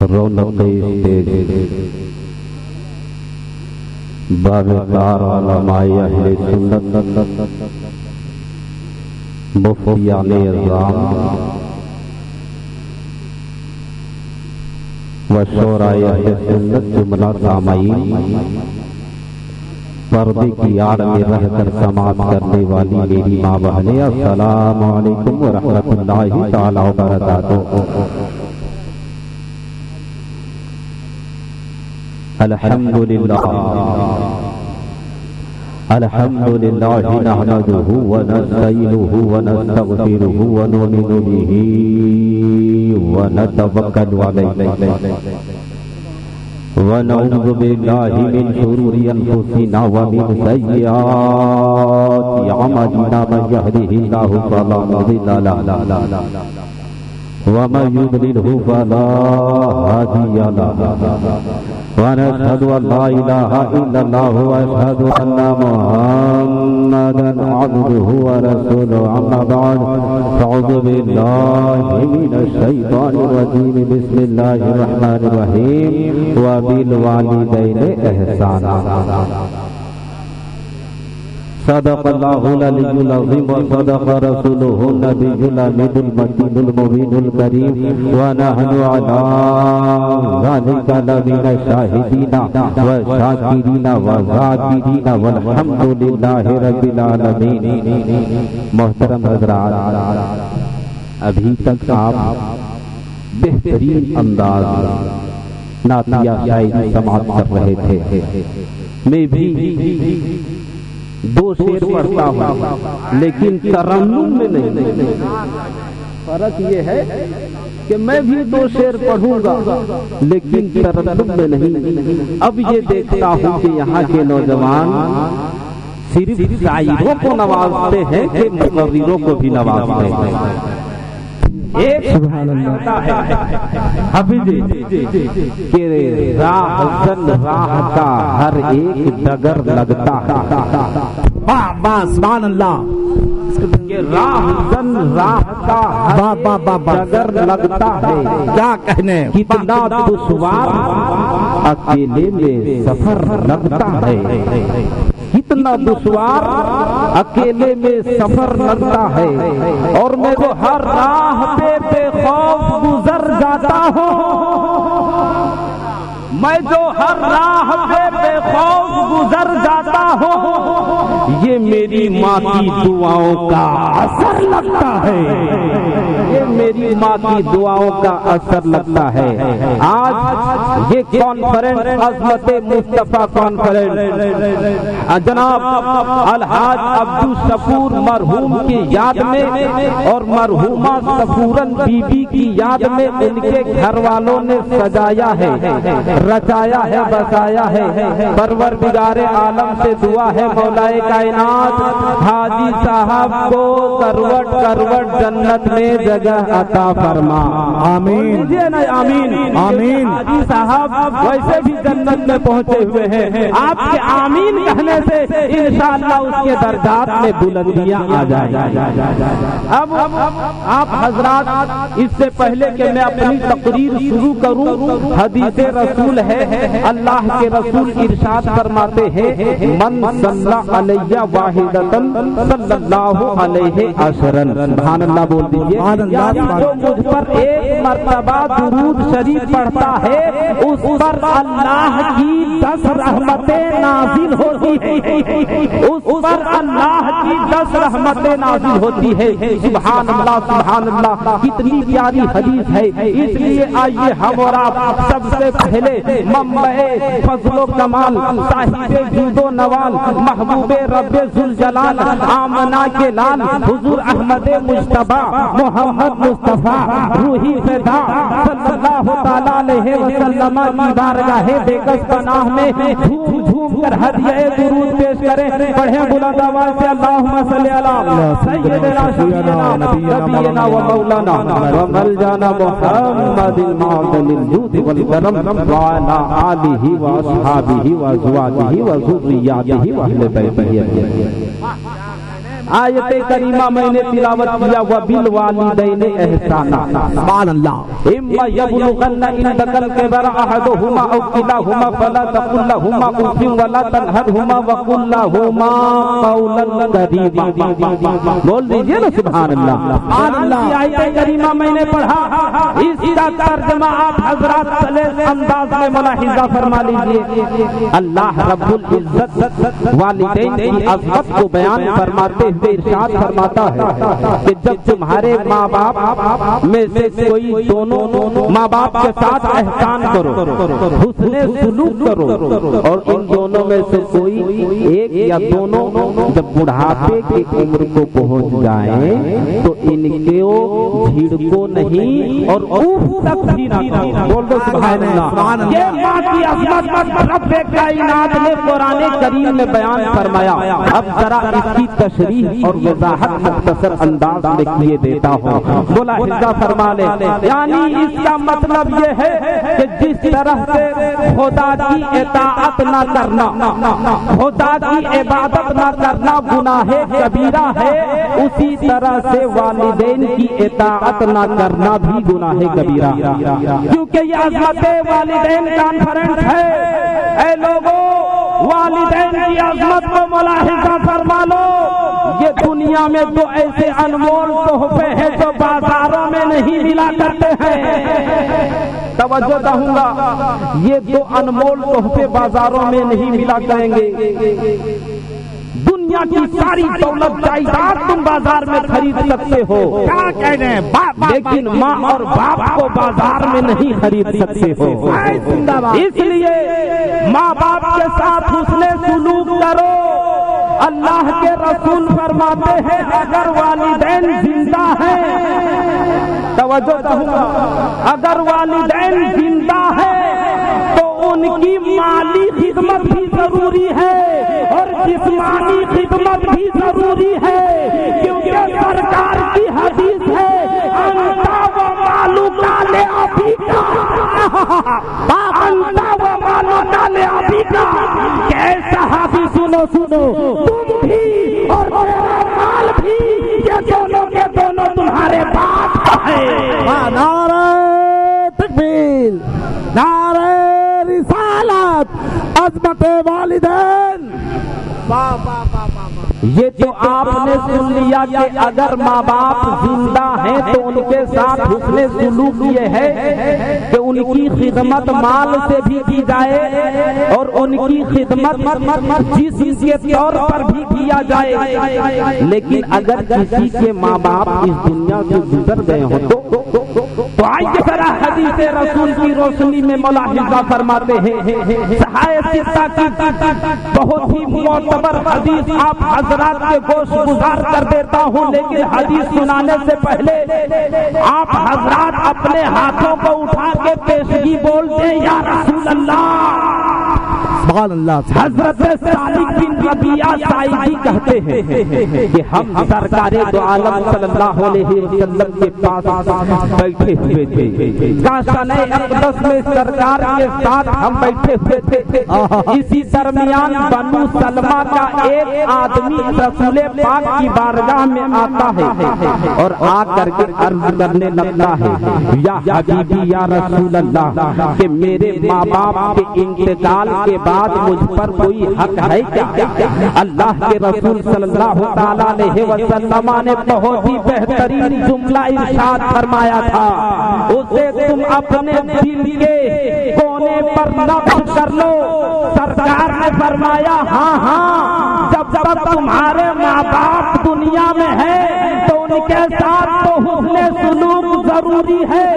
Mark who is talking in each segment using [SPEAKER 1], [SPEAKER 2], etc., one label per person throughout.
[SPEAKER 1] رونق اسٹیج باوقار علماء اہل سنت مفتیان اعظام و شورائے اہل سنت جملہ سامعین، پردے کی آڑ میں رہ کر سماعت کرنے والی میری ماں بہنیں، السلام علیکم ورحمۃ اللہ تعالی وبرکاتہ۔ الحمدللہ نحمده ونستعینه ونستغفره ونؤمن به ونتوکل علیہ ونعوذ باللہ من شرور انفسنا ومن سیئات اعمالنا، من یهده اللہ فلا مضل له ومن يضلله فلا هادي له، ونشهد ان لا اله الا الله واشهد ان محمدا عبده ورسوله، اما بعد فاعوذ بالله من الشيطان الرجيم، بسم الله الرحمن الرحيم، وبالوالدين احسانا۔ صدق اللہ العلی العظیم وصدق رسولہ النبی الامین المکین المبین الکریم، ونحن علی ذلک لمن الشاہدین والشاکرین والذاکرین والحمد للہ رب العالمین۔ محترم حضرات، ابھی تک آپ بہترین انداز نعتیہ شاعری سماعت کر رہے تھے۔ میں بھی دو شعر پڑھتا ہوں لیکن ترنم میں نہیں۔ فرق یہ ہے کہ میں بھی دو شعر پڑھوں گا لیکن ترنم میں نہیں۔ اب یہ دیکھتا ہوں کہ یہاں کے نوجوان صرف شاعروں کو نوازتے ہیں کہ مقرروں کو بھی نوازتے ہیں۔ ایک سبحان اللہ حافظ کہ راہ زن راہ کا ہر ایک ڈگر لگتا ہے،
[SPEAKER 2] سبحان اللہ،
[SPEAKER 1] کہ راہ زن راہ کا ہر ڈگر لگتا ہے،
[SPEAKER 2] کیا کہنے،
[SPEAKER 1] کتنا دشوار اکیلے میں سفر لگتا ہے، کتنا دشوار اکیلے میں سفر لگتا ہے، اور میں تو ہر راہ پہ بے خوف گزر جاتا ہوں، میں جو ہر راہ پہ بے خوف گزر جاتا ہوں، یہ میری ماں کی دعاؤں کا اثر لگتا ہے، یہ میری ماں کی دعاؤں کا اثر لگتا ہے۔ آج یہ کانفرنس عظمت مصطفیٰ کانفرنس جناب الحاج عبدالشکور مرحوم کی یاد میں اور مرحومہ سفورن بی بی کی یاد میں ان کے گھر والوں نے سجایا ہے، رچایا ہے، بسایا ہے۔ پروردگار عالم سے دعا ہے مولا کائنات حاجی صاحب کو کروٹ کروٹ جنت میں جگہ عطا فرما،
[SPEAKER 2] آمین
[SPEAKER 1] آمین آمین۔ حاجی صاحب ویسے بھی جنت میں پہنچے ہوئے ہیں، آپ کے آمین کہنے سے انشاءاللہ اس کے درجات میں بلندیاں آ جائیں۔ اب آپ حضرات، اس سے پہلے کہ میں اپنی تقریر شروع کروں، حدیث رسول ہے، اللہ کے رسول ارشاد فرماتے ہیں، من صلی علیہ واحدۃ صلی اللہ علیہ عشرًا، سبحان اللہ بول دیجیے، جو مجھ پر ایک مرتبہ درود شریف پڑھتا ہے اس پر اللہ کی 10 رحمتیں نازل ہوتی ہیں، اس پر اللہ کی 10 رحمتیں نازل ہوتی ہے۔ سبحان اللہ سبحان اللہ، کتنی پیاری حدیث ہے۔ اس لیے آئیے ہم اور آپ سب سے پہلے منبع فضل و کمال، صاحب جود و نوال، محبوب رب ذوالجلال، آمنہ کے لال، حضور احمد مجتبی محمد مصطفیٰ روحی فدا صلی اللہ تعالیٰ علیہ وسلم کی بارگاہ بےکس پناہ میں جھوم جھوم کر ہدیہ درود پیش کریں۔ پڑھیں بلند آواز سے، اللہم صلی علی سیدنا شفیعنا نبینا و مولانا و ملجانا محمد المعدن الجود والکرم وعلی آلہ و اصحابہ و ازواجہ و ذریاتہ و اہل بیتہ۔ آیت کریمہ میں نے تلاوت کیا وبالوالدین احسانا
[SPEAKER 2] سبحان اللہ
[SPEAKER 1] اما یبلغن عندک الکبر احدهما او کلاهما فلا تقل لهما اف ولا تنهرهما وقل لهما قولا کریما بول دیجئے نا سبحان اللہ
[SPEAKER 2] سبحان اللہ
[SPEAKER 1] آیت کریمہ میں نے پڑھا اس کا ترجمہ آپ حضرات سلیس انداز میں ملاحظہ فرما لیجئے اللہ رب العزت والدین کی عظمت کو بیان فرماتے ہوئے ارشاد فرماتا ہے کہ جب تمہارے ماں باپ میں سے کوئی دونوں ماں باپ کے ساتھ احسان کرو حسن سلوک کرو اور ان دونوں میں سے کوئی ایک یا دونوں جب بڑھاپے کی عمر کو پہنچ جائیں تو ان کو جھڑکو نہیں اور اوف تک بھی نہ کرو بول دو سبحان اللہ یہ ماں کی عظمت رب کائنات نے قرآن کریم میں بیان فرمایا اب ذرا اس کی تشریح اور وضاحت مختصر انداز میں کیے دیتا ہوں ملاحظہ فرما لے یعنی اس کا مطلب یہ ہے کہ جس طرح سے خدا کی اطاعت نہ کرنا خدا کی عبادت نہ کرنا گناہ کبیرہ ہے اسی طرح سے والدین کی اطاعت نہ کرنا بھی گناہ کبیرہ کیونکہ یہ عظمت والدین کانفرنس ہے اے لوگوں والدین کی عظمت کو ملاحظہ فرما لو یہ دنیا میں دو ایسے انمول تحفے ہیں جو بازاروں میں نہیں ملا کرتے ہیں توجہ دوں گا یہ دو انمول تحفے بازاروں میں نہیں ملا کریں گے دنیا کی ساری دولت جائیداد تم بازار میں خرید سکتے ہو
[SPEAKER 2] کیا کہہ رہے ہیں
[SPEAKER 1] لیکن ماں اور باپ کو بازار میں نہیں خرید سکتے ہو اس لیے ماں باپ کے ساتھ حسن سلوک کرو اللہ کے رسول فرماتے ہیں اگر والدین زندہ ہیں توجہ دوں گا اگر والدین زندہ ہیں تو ان کی مالی خدمت بھی ضروری ہے اور جسمانی خدمت بھی ضروری ہے کیونکہ سرکار کی حدیث ہے انتا و مالک لابیکا انتا و مالک لابیکا کہ صحابی سنو تم بھی اور تیرا مال بھی یہ دونوں کے دونوں تمہارے باپ کا ہے
[SPEAKER 2] نعرہ تکبیر نعرہ رسالت عظمت والدین
[SPEAKER 1] یہ تو آپ نے سن لیا کہ اگر ماں باپ زندہ ہیں تو ان کے ساتھ حسن سلوک یہ ہے کہ ان کی خدمت مال سے بھی کی جائے اور ان کی خدمت جسم کے طور پر بھی کیا جائے لیکن اگر کسی کے ماں باپ اس دنیا سے گزر گئے ہوں تو آئیے ذرا حدیث رسول کی روشنی میں ملاحظہ فرماتے ہیں صحابہ ستہ کی بہت ہی معتبر حدیث آپ حضرات کے گوش گزار کر دیتا ہوں لیکن حدیث سنانے سے پہلے آپ حضرات اپنے ہاتھوں کو اٹھا کے پیشگی بولتے یا رسول اللہ
[SPEAKER 2] سبحان اللہ
[SPEAKER 1] حضرت صالح بن ربیعہ سائدی کہتے ہیں کہ ہم سرکار دو عالم صلی اللہ علیہ وسلم کے پاس بیٹھے ہوئے تھے کاشان اقدس میں سرکار کے ساتھ ہم بیٹھے ہوئے تھے اسی درمیان بنو سلمہ کا ایک آدمی رسول پاک کی بارگاہ میں آتا ہے اور آ کر کے عرض کرنے لگتا ہے یا حبیبی یا رسول اللہ کہ میرے ماں باپ کے انتقال کے بعد مجھ پر کوئی حق ہے کیا اللہ کے رسول صلی اللہ تعالیٰ علیہ وسلم نے بہت ہی بہترین جملہ ارشاد فرمایا تھا اسے تم اپنے دل کے کونے پر نقش کر لو سرکار نے فرمایا ہاں جب تک تمہارے ماں باپ دنیا میں ہیں تو ان کے ساتھ تو حسن سلوک ضروری ہے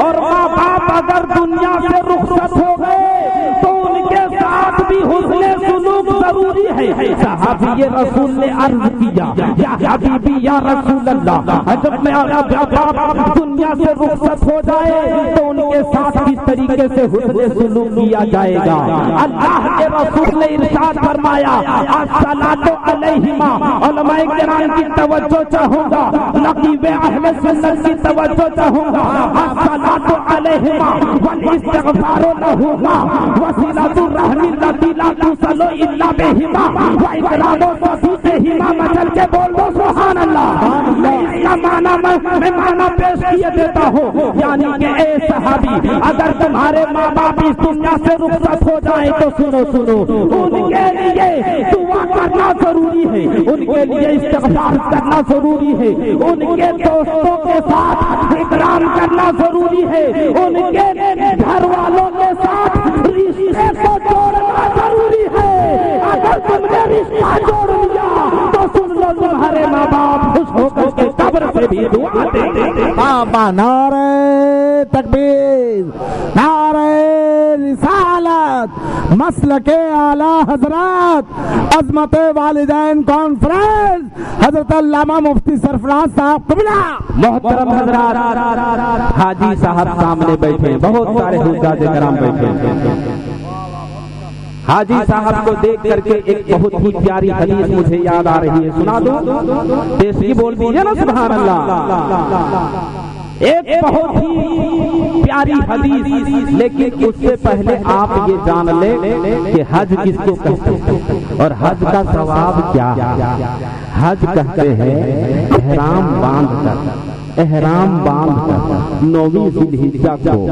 [SPEAKER 1] اور ماں باپ اگر دنیا سے رخصت ہو گئے تو ان کے ساتھ بھی حسن سلوک ضروری ہے صحابی رسول نے عرض کیا یا حبیبی یا رسول اللہ جب میرا باپ دنیا سے رخصت ہو جائے تو ان کے ساتھ کس طریقے سے حسن سلوک کیا جائے گا اللہ کے رسول نے ارشاد فرمایا الصلاۃ علیہما علماء کرام کی توجہ چاہوں گا نقیب اہل سنت کی توجہ چاہوں گا الصلاۃ علیہما والاستغفار لہما وصلۃ الرحم التي لا تصل الا بهما واقرار صدقهما مجل کے بول دو سبحان اللہ۔ اس کا میں معنی پیش کیے دیتا ہوں، یعنی کہ اے صحابی اگر تمہارے ماں باپ اس دنیا سے رخصت ہو جائیں تو سنو ان کے لیے دعا کرنا ضروری ہے، ان کے لیے استغفار کرنا ضروری ہے، ان کے دوستوں کے ساتھ اکرام کرنا ضروری ہے، ان کے گھر والوں کے ساتھ رشتے کو جوڑنا ضروری ہے۔ اگر تم نے رشتہ جوڑ لیا تو سن لو تمہارے ماں باپ خوش ہو کر کے قبر سے بھی دعا دیں۔
[SPEAKER 2] بابا نعرہ تکبیر، نعرہ رسالت، مسلک اعلی حضرات، عظمت والدین کانفرنس، حضرت علامہ مفتی سرفراز صاحب قبلہ۔
[SPEAKER 1] محترم حضرات، حاجی صاحب سامنے بیٹھے، بہت سارے حجاج کرام بیٹھے۔ حاجی صاحب کو دیکھ کر کے ایک بہت ہی پیاری حدیث مجھے یاد آ رہی ہے، سنا دو؟ تیسری بول دیجیے نا سبحان اللہ۔ ایک بہت ہی پیاری حدیث، لیکن اس سے پہلے آپ یہ جان لیں کہ حج کس کو کہتے ہیں اور حج کا ثواب کیا ہے۔ حج کہتے ہیں احرام باندھ کر 9ویں ذی الحجہ کو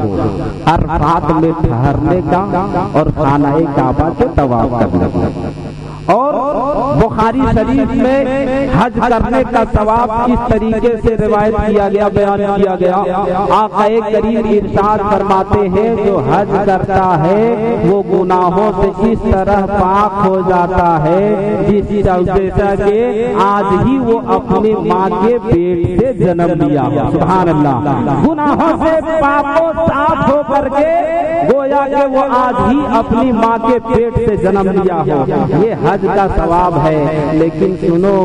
[SPEAKER 1] عرفات میں ٹھہرنے کا اور خانہ کعبہ کے طواف کرنے کا۔ اور بخاری شریف میں حج کرنے کا ثواب اس طریقے سے روایت کیا گیا، بیان کیا گیا۔ آقا کریم ارشاد فرماتے ہیں جو حج کرتا ہے وہ گناہوں سے اس طرح پاک ہو جاتا ہے جیسا کہ آج ہی وہ اپنی ماں کے پیٹ سے جنم لیا۔ سبحان اللہ، گناہوں سے پاک و صاف ہو کر کے گویا کہ وہ آج ہی اپنی ماں کے پیٹ سے جنم لیا ہو۔ یہ حج کا ثواب ہے، لیکن سنو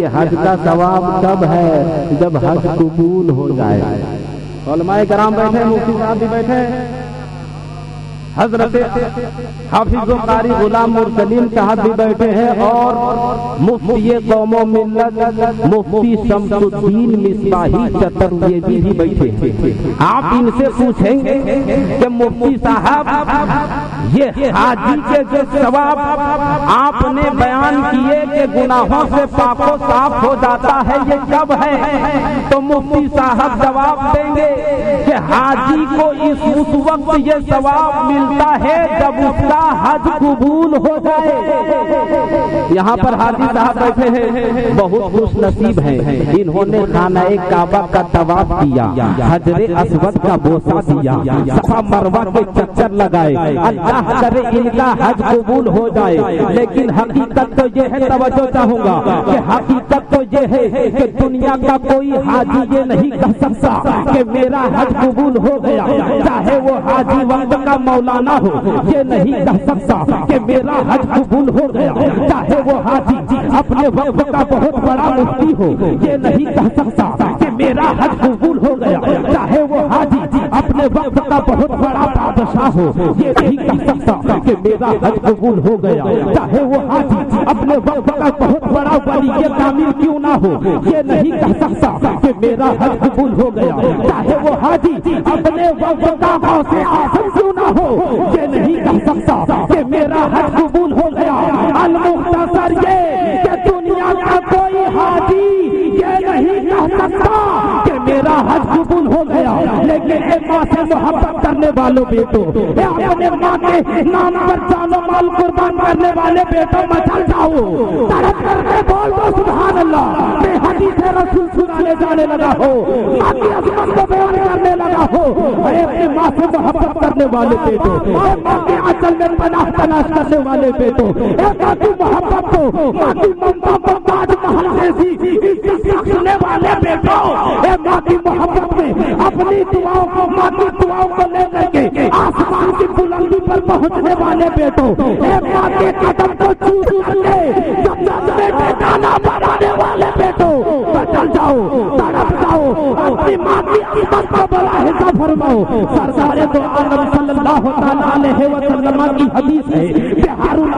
[SPEAKER 1] یہ حج کا ثواب کب ہے؟ جب حج قبول ہو جائے۔ علماء کرام بیٹھے، مفتی صاحب بھی بیٹھے، حضرت حافظ و قاری غلام مرسلین صاحب بھی بیٹھے ہیں، اور مفتی قوم و ملت مفتی شمس الدین مصباحی چترویدی بھی بیٹھے ہیں۔ آپ ان سے پوچھیں گے کہ مفتی صاحب یہ حاجی کے جو ثواب آپ نے بیان کیے کہ گناہوں سے پاک و صاف ہو جاتا ہے، یہ کب ہے؟ تو مفتی صاحب جواب دیں گے کہ حاجی کو اس وقت یہ ثواب ملتا ہے جب اس کا حج قبول ہو جائے۔ یہاں پر حاجی صاحب بیٹھے ہیں، بہت خوش نصیب ہیں، انہوں نے خانہ کعبہ کا طواف کیا، حجر اسود کا بوسہ دیا، صفا مروہ کے چکر لگائے۔ اللہ کرے ان کا حج قبول ہو جائے، لیکن حقیقت تو یہ ہے، توجہ چاہوں گا کہ حقیقت تو یہ ہے کہ دنیا کا کوئی حاجی یہ نہیں کہہ سکتا کہ میرا حج قبول ہو گیا، چاہے وہ حاجی وقت کا مولانا ہو، یہ نہیں کہہ سکتا کہ میرا حج قبول ہو گیا، چاہے وہ حاجی اپنے وقت کا بہت بڑا مفتی ہو، یہ نہیں کہہ سکتا کہ میرا حج قبول ہو گیا، چاہے وہ حاجی اپنے وقت کا بہت بڑا بادشاہ ہو، یہ نہیں کہہ سکتا کہ میرا حج قبول ہو گیا، چاہے وہ حاجی اپنے وقت کا بہت بڑا ولی کامل کیوں نہ ہو، یہ نہیں کہہ سکتا کہ میرا حج قبول ہو گیا، چاہے وہ حاجی اپنے وقت کا غوث اعظم کیوں نہ ہو، یہ نہیں کہہ سکتا کہ میرا حج قبول ہو گیا۔ المختصر یہ کہ دنیا کا کوئی حاجی یہ نہیں کہہ سکتا کہ میرا حج قبول ہو گیا، لیکن ایک ماں سے محبت کرنے والوں بیٹوں، اپنے ماں کے نام پر جان و مال قربان کرنے والے بیٹوں مچل جاؤ، تڑپ کر کے بول دو سبحان اللہ۔ میں حدیث رسول سنانے جانے لگا ہو، ماں کی عظمت کو بیان کرنے لگا ہو، اپنے ماں سے محبت کرنے والے بیٹوں، ماں کے آنچل میں پناہ تلاش کرنے والے بیٹوں، ماں کی محبت کو، ماں کی ممتا کو تاج محل جیسی عزت رکھنے والے بیٹوں، ماں کی محبت میں اپنی دعاؤں کو، ماں کی دعاؤں کو لے کر کے آسمان کی بلندی پر پہنچنے والے بیٹوں، ماں کے قدم کو چھو کے جب بیٹے گانا بنانے والے بیٹوں، بچل جاؤ، تڑپ جاؤ، اپنی ماں کی عظمت کو بڑا حصہ فرماؤ۔ سرکار دو عالم صلی اللہ تعالی علیہ وسلم کی حدیث ہے، بہار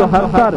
[SPEAKER 1] 74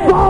[SPEAKER 1] 100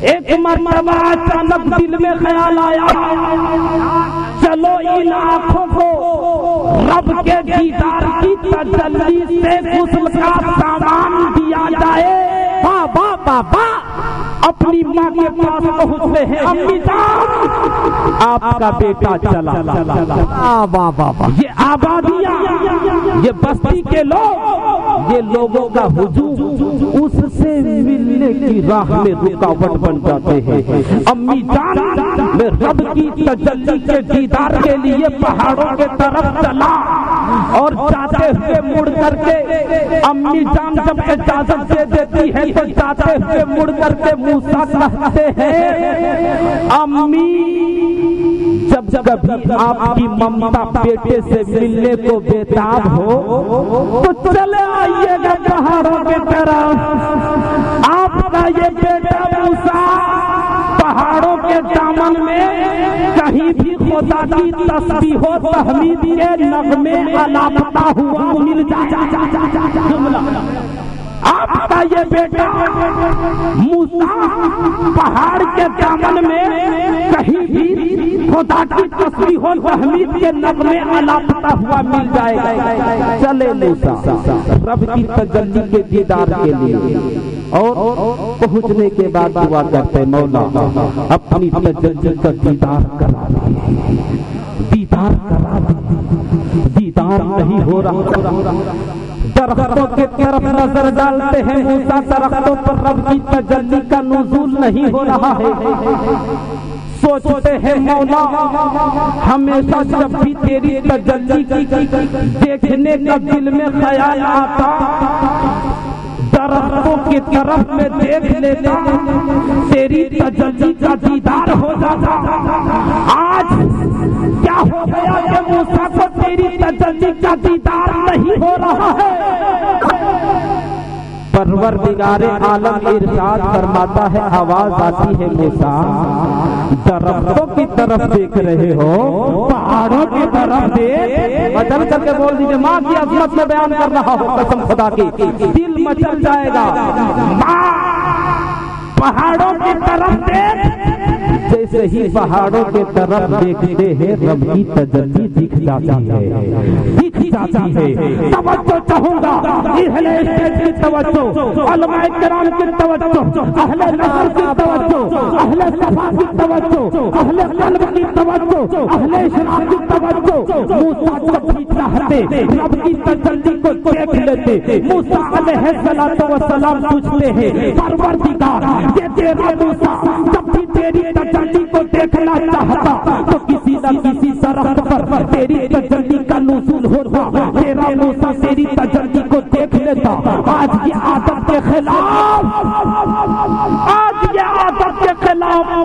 [SPEAKER 1] ایک مرتبہ اچانک دل میں خیال آیا چلو ان آنکھوں کو رب کے دیدار کی تجلی سے غسل کا سامان دیا جائے.
[SPEAKER 2] واہ واہ واہ.
[SPEAKER 1] اپنی ماں کے پاس پہنچتے ہیں. امی جان آپ کا بیٹا چلا.
[SPEAKER 2] واہ واہ واہ.
[SPEAKER 1] یہ آبادیاں یہ بستی کے لوگ یہ لوگوں کا ہجوم اس سے ملنے کی راہ میں رکاوٹ بن جاتے ہیں. امی جان میں رب کی تجلی کے دیدار کے لیے پہاڑوں کے طرف چلا اور جاتے ہوئے مڑ کر کے امی جان جب اجازت دے دیتی ہے تو جاتے ہوئے مڑ کر کے موسیٰ کہتے ہیں امی جب کبھی آپ کی ممتا بیٹے سے ملنے کو بےتاب ہو تو چلے آئیے گا پہاڑوں کی طرف. آپ کا یہ بیٹا موسیٰ پہاڑوں کے دامن میں کہیں بھی خدا کی تسبیح و تحمید کے نغمے الاپتا ہوا مل جائے. آپ کا یہ بیٹا موسیٰ پہاڑ کے دامن میں کہیں بھی خدا کی تسبیح و تحمید کے نغمے الاپتا ہوا مل جائے گا. چلے موسیٰ رب کی تجلی کے دیدار کے لیے اور پہنچنے کے بعد دعا کرتے مولا اپنی تجلی کا دیدار کرا دے. دیدار کرا دے. دیدار نہیں ہو رہا. درختوں کی طرف نظر ڈالتے ہیں موسیٰ درختوں پر رب کی تجلی کا نزول نہیں ہو رہا ہے. سوچتے ہیں مولا ہمیشہ جب بھی تیری تجلی دیکھنے کا دل میں خیال آتا درختوں کی طرف میں دیکھ لیتا تیری تجلی کا دیدار ہو جاتا. آج کیا ہو گیا کہ موسیٰ کو تیری تجلی کا دیدار نہیں ہو رہا ہے. پروردگار عالم ارشاد فرماتا ہے آواز آتی ہے موسیٰ درختوں کی طرف دیکھ رہے ہو پہاڑوں کی طرف دیکھ. بدل کر کے بول دیجیے ماں کی عظمت میں بیان کر رہا ہوں قسم خدا کی دل مچل جائے گا. ماں پہاڑوں کی طرف دیکھ. جیسے ہی پہاڑوں کے طرف دیکھتے ہیں رب کی تجلی دکھ جاتی ہے. توجہ چاہوں گا اہل اسٹیج کی توجہ علماء کرام کی توجہ اہل نظر کی توجہ اہل صفا کی توجہ اہل قلب کی توجہ اہل اشراق کی توجہ. موسیٰ جب بھی چاہتے رب کی تجلی کو دیکھ لیتے. موسیٰ علیہ السلام پوچھتے ہیں پروردگار یہ تیرا موسیٰ جب بھی تیری تجلی کو دیکھنا چاہتا تو کسی نہ کسی درخت پر تیری تجلی کا نزول ہوتا. تیرا موسیٰ تیری تجلی کو دیکھ لیتا. آج یہ عادت کے خلاف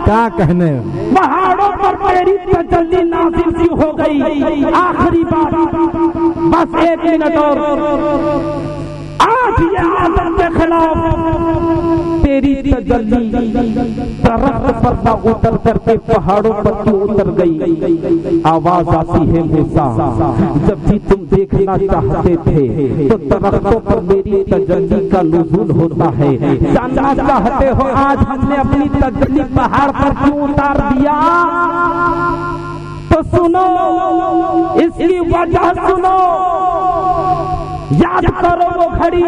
[SPEAKER 2] کیا کہنے
[SPEAKER 1] پہاڑوں پر تیری تجلی نازل سی ہو گئی. آخری بات بس 1 منٹ اور. آج یہ عادت کے خلاف تیری تجلی درخت پر نہ اتر کر کے پہاڑوں پر کیوں اتر گئی. آواز آتی ہے موسیٰ جب بھی تم دیکھنا چاہتے تھے تو درختوں پر میری تجلی کا نزول ہوتا ہے. جاننا چاہتے ہو آج ہم نے اپنی تجلی پہاڑ پر کیوں اتار دیا تو سنو اس کی وجہ سنو. یاد کرو وہ گھڑی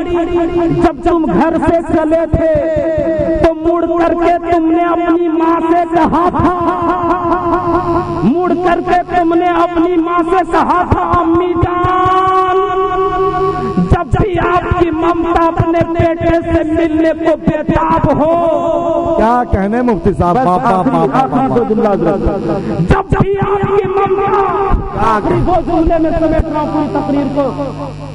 [SPEAKER 1] جب تم گھر سے چلے تھے تو مڑ کر کے تم نے اپنی ماں سے کہا تھا مڑ کر کے تم نے اپنی ماں سے کہا تھا امی جان جب بھی آپ کی ممتا اپنے بیٹے سے ملنے کو بےتاب ہو.
[SPEAKER 2] کیا کہنے مفتی صاحب
[SPEAKER 1] جب بھی آپ کی ممتا وہ جملے میں سمیٹ رہا ہوں تقریر کو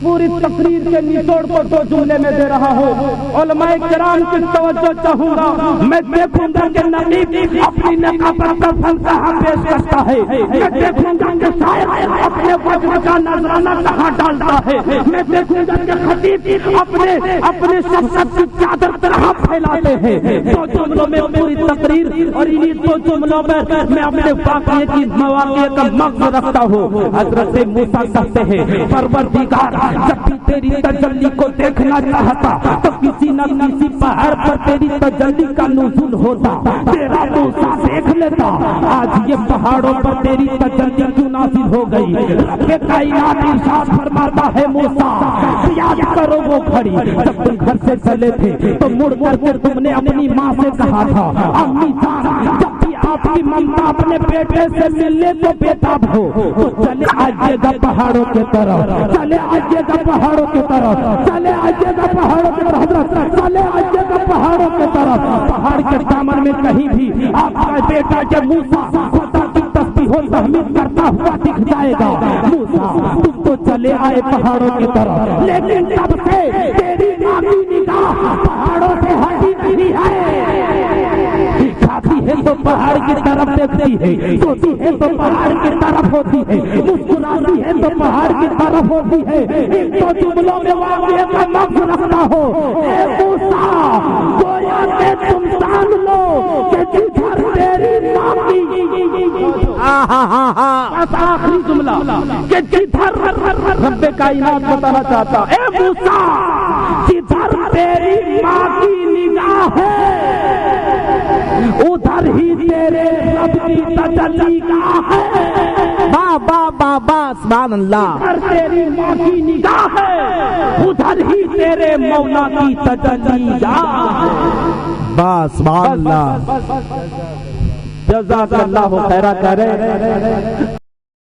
[SPEAKER 1] پوری تقریر کے نچوڑ کو 2 جملے میں دے رہا ہوں. علماء کرام کی توجہ چاہوں گا. میں دیکھوں گا کہ نبی اپنی نقابت کا فلسفہ پیش کرتا ہے. میں دیکھوں گا کہ شاعر اپنے وجہ کا نذرانہ کہاں ڈالتا ہے. میں دیکھوں گا کہ خطیب اپنے شخصیت کی چادر طرح پھیلاتے ہیں. 2 جملوں میں پوری تقریر اور انہی 2 جملوں میں میں اپنے واقعے کی مواقع کا مغز رکھتا فرماتا ہوں حضرت موسیٰ کہتے ہیں پروردگار جب بھی تیری تجلی کو دیکھنا چاہتا تو کسی نہ کسی پہاڑ پر تیری تجلی کا نزول ہوتا، تیرا موسیٰ دیکھ لیتا۔ آج یہ پہاڑوں پر تیری تجلی کیوں نازل ہو گئی؟ رب کائنات ارشاد فرماتا ہے موسیٰ یاد کرو وہ گھڑی جب تم گھر سے چلے تھے تو مڑ کر کے تم نے اپنی ماں سے کہا تھا امی جان جب بھی آپ کی ممتا اپنے بیٹے سے ملنے تو بےتاب ہو تو چلے آئیے گا پہاڑوں کی طرف، چلے آئیے گا پہاڑوں کی طرف، چلے آئیے گا پہاڑوں کی طرف، چلے آئیے گا پہاڑوں کی طرف۔ پہاڑ کے دامن میں کہیں بھی آپ کا بیٹا جب موسیٰ خدا کی تسبیح و تحمید کرتا ہوا دکھ جائے گا۔ موسیٰ تم تو چلے آئے پہاڑوں کی طرف، لیکن تب سے تیری ماں کی نگاہ پہاڑوں سے ہٹی نہیں ہے۔ کھاتی ہے تو پہاڑ کی طرف دیکھتی ہے، سوتی ہے تو پہاڑ کی طرف ہوتی ہے، مسکراتی ہے تو پہاڑ کی طرف ہوتی ہے۔ ان تو جملوں میں واقعے کا لفظ رکھتا ہو اے موسیٰ گویا کہ تم جان لو کہ جدھر تیری ماں کی بس آخری جملہ کہ جدھر رب کائنات بتانا چاہتا اے موسیٰ جدھر تیری ماں کی نگاہ ہے ادھر ہی تیرے رب کی تجلی گاہ ہے۔
[SPEAKER 2] با سبحان اللہ۔
[SPEAKER 1] ادھر تیری ماں کی نگاہ ہے ادھر ہی تیرے مولا کی تجلی گاہ ہے۔
[SPEAKER 2] بس سبحان اللہ۔
[SPEAKER 1] جزاک اللہ خیرہ کرے۔